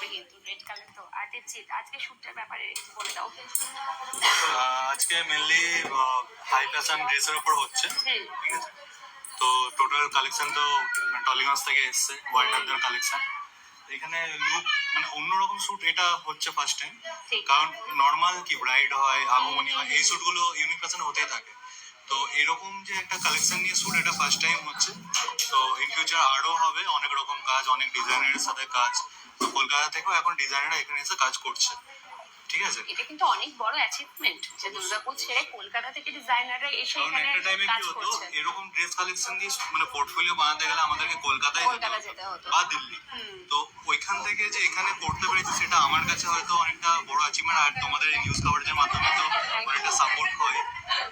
আসবে কিন্তু red colour তো। আর দেবজিৎ আজকে শ্যুটটার ব্যাপারে একটু বলে দাও। আজকে মেনলি হাই ফ্যাশন ড্রেসের উপর হচ্ছে, হুম, ঠিক আছে। তো টোটাল কালেকশন তো টলিগঞ্জ থেকে এসছে, হোয়াইট আর্থের কালেকশন। এখানে লুক মানে অন্যরকম শ্যুট এটা হচ্ছে ফার্স্ট টাইম, ঠিক। কারণ নর্মাল কি ব্রাইড হয়, আগমনী হয়, এই শ্যুটগুলো ইউনিক ফ্যাশন হতেই থাকে। তো এরকম যে একটা কালেকশন নিয়ে শ্যুট এটা ফার্স্ট টাইম হচ্ছে। তো ইন ফিউচার আরও হবে অনেক রকম কাজ, অনেক ডিজাইনারের সাথে কাজ। তো কলকাতা থেকেও এখন ডিজাইনাররা এখানে এসে কাজ করছে, ঠিক আছে। এটা কিন্তু অনেক বড় অ্যাচিভমেন্ট যে দুর্গাপুর ছেড়ে কলকাতা থেকে ডিজাইনাররা এসে কারণ এখানে একটা টাইমে কি কাজ হতো, করছে। এরকম ড্রেস কালেকশন দিয়ে মানে পোর্টফোলিও বানাতে গেলে আমাদেরকে কলকাতায় কলকাতা যেতে হতো। বা দিল্লি। হুম। তো ওইখান থেকে যে এখানে করতে পেরেছি সেটা আমার কাছে হয়তো অনেকটা বড় অ্যাচিভমেন্ট। আর তোমাদের এই নিউজ কভারেজের মাধ্যমে তো অনেকটা সাপোর্ট হয়,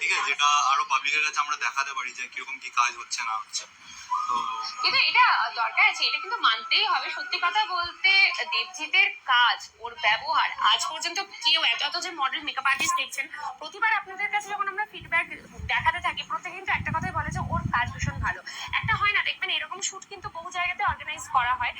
ঠিক আছে, যেটা আরো পাবলিকের কাছে আমরা দেখাতে পারি যে কিরকম কি কাজ হচ্ছে না হচ্ছে। তো কিন্তু এটা দরকার আছে, এটা কিন্তু মানতেই হবে। সত্যি কথা বলতে দেবজিতের কাজ, ওর ব্যবহার, আজ পর্যন্ত কেউ এত যে মডেল মেকআপ আর্টিস্ট দেখছেন, প্রতিবার আপনাদের কাছে যখন আমরা ফিডব্যাক দেখাতে থাকি, প্রত্যেকে কিন্তু একটা কথাই বলে যে ওর কাজ ভীষণ ভালো। একটা হয় না, দেখবেন এরকম শুট কিন্তু বহু জায়গাতে অর্গানাইজ করা হয়,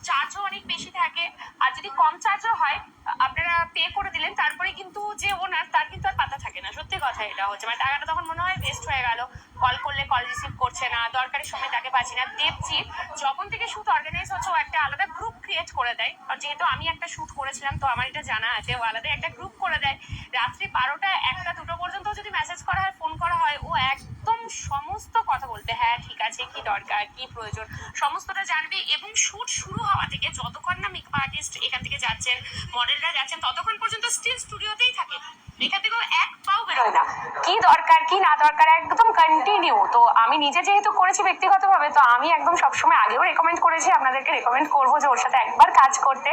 চার্জও অনেক বেশি থাকে। আর যদি কম চার্জও হয়, আপনারা পে করে দিলেন, তারপরে কিন্তু যে ওনার, তার কিন্তু আর পাতা থাকে না। সত্যি কথা এটা হচ্ছে, মানে টাকাটা তখন মনে হয় ওয়েস্ট হয়ে গেল। কল করলে কল রিসিভ করছে না, দরকারি সময় তাকে পাচ্ছি না। দেবজিৎ যখন থেকে শুট অর্গানাইজ হচ্ছে, ও একটা আলাদা গ্রুপ ক্রিয়েট করে দেয়। আর যেহেতু আমি একটা শুট করেছিলাম, তো আমার এটা জানা আছে, ও আলাদা একটা গ্রুপ করে দেয়। রাত্রি 12টা 1টা 2টো পর্যন্ত যদি মেসেজ করা হয়, ফোন করা হয়, ও একদম সমস্ত কথা বলতে, হ্যাঁ ঠিক আছে, কি দরকার, কি প্রয়োজন, সমস্তটা জানবে। এবং শুট শুরু হওয়া থেকে যতক্ষণ না মেকআপ আর্টিস্ট এখান থেকে যাচ্ছেন, মডেলরা যাচ্ছেন, ততক্ষণ পর্যন্ত স্টিল স্টুডিওতেই থাকে। এখান থেকেও এক পাও বেরোয় না। কি দরকার কি না দরকার একদম কন্টিনিউ। তো আমি নিজে যেহেতু করেছি ব্যক্তিগতভাবে, তো আমি একদম সবসময় আগেও রেকমেন্ড করেছি, আপনাদেরকে রেকমেন্ড করবো যে ওর সাথে একবার কাজ করতে।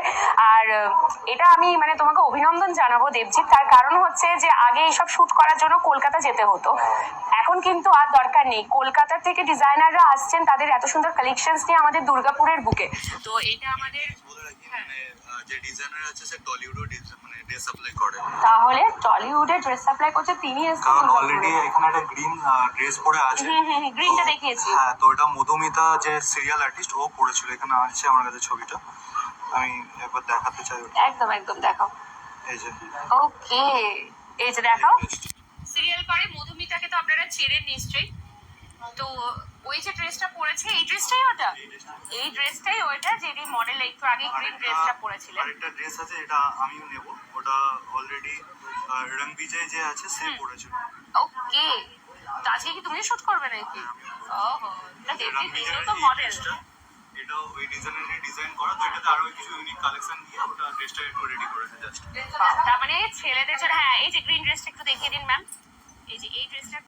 আর এটা আমি মানে তোমাকে অভিনন্দন জানাবো দেবজিৎ। তার কারণ হচ্ছে যে আগে এইসব শুট করার জন্য কলকাতা যেতে হতো, এখন কিন্তু আর দরকার নেই। কলকাতা থেকে ডিজাইনাররা আসছেন তাদের এত সুন্দর কালেকশনস নিয়ে আমাদের দুর্গাপুরের বুকে। তো এটা আমাদের বলে রাখি, মানে যে ডিজাইনার আছে সে টলিউডও মানে ড্রেস সাপ্লাই করে। তাহলে টলিউডে ড্রেস সাপ্লাই করছে তিনি, কারণ অলরেডি এখানে একটা গ্রিন ড্রেস পরে আছে। গ্রিনটা তো দেখিয়েছি। হ্যাঁ, তো এটা মধুমিতা যে সিরিয়াল আর্টিস্ট ও করেছিল। এখানে আছে আমার কাছে ছবিটা, আমি একবার দেখাতে চাই ওটা। একদম একদম দেখাও। এই যে ওকে, এই যে দেখাও। সিরিয়াল করে মধুমিতাকে তো আপনারা চেনেন নিশ্চয়ই। তো ওই যে ড্রেসটা পরেছে, এই ড্রেসটাই ওটা, এই ড্রেসটাই ওইটা যেটি মডেল একটু আগে গ্রিন ড্রেসটা পরেছিলেন। আরেকটা ড্রেস আছে, এটা আমিও নেব। ওটা অলরেডি রং বিজয় যে আছে সে পরেছিল। ওকে, তো আজকে কি তুমি শুট করবে নাকি? ওহো, তা রং দেবজিৎ বিজয়ের নিজেও তো এই মডেল। ড্রেসটা, এটা ওই ডিজাইনারই ডিজাইন করা। তো এটাতে আরো কিছু ইউনিক কালেকশন দিয়ে ওটা ড্রেসটা একটু রেডি করেছে জাস্ট। তার মানে ছেলেদের জন্য, হ্যাঁ এই যে গ্রিন ড্রেসটা একটু দেখিয়ে দিন ম্যাম। এই যে এই ড্রেসটা